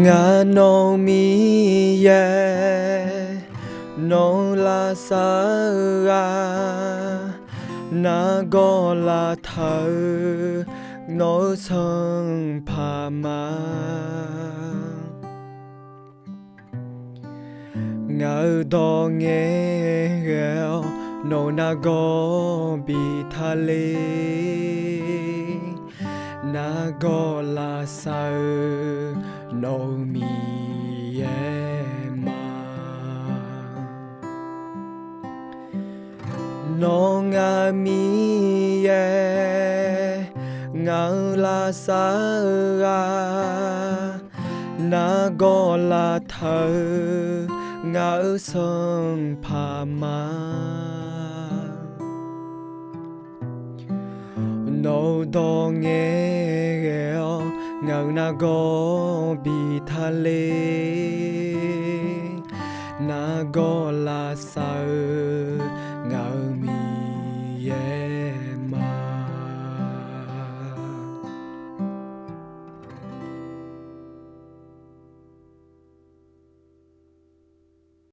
ngà nô mi ye nô la sa ga na go la thơ nô sân pa ma ngờ đo nghe gheo nô na go bi tha lê na go la sa nô mi ye ma nô ngà mi ye ngà la sa ga na go la thơ ngà sân pa ma nô đo nghe gheo ngờ na go bi tha lê na go la sa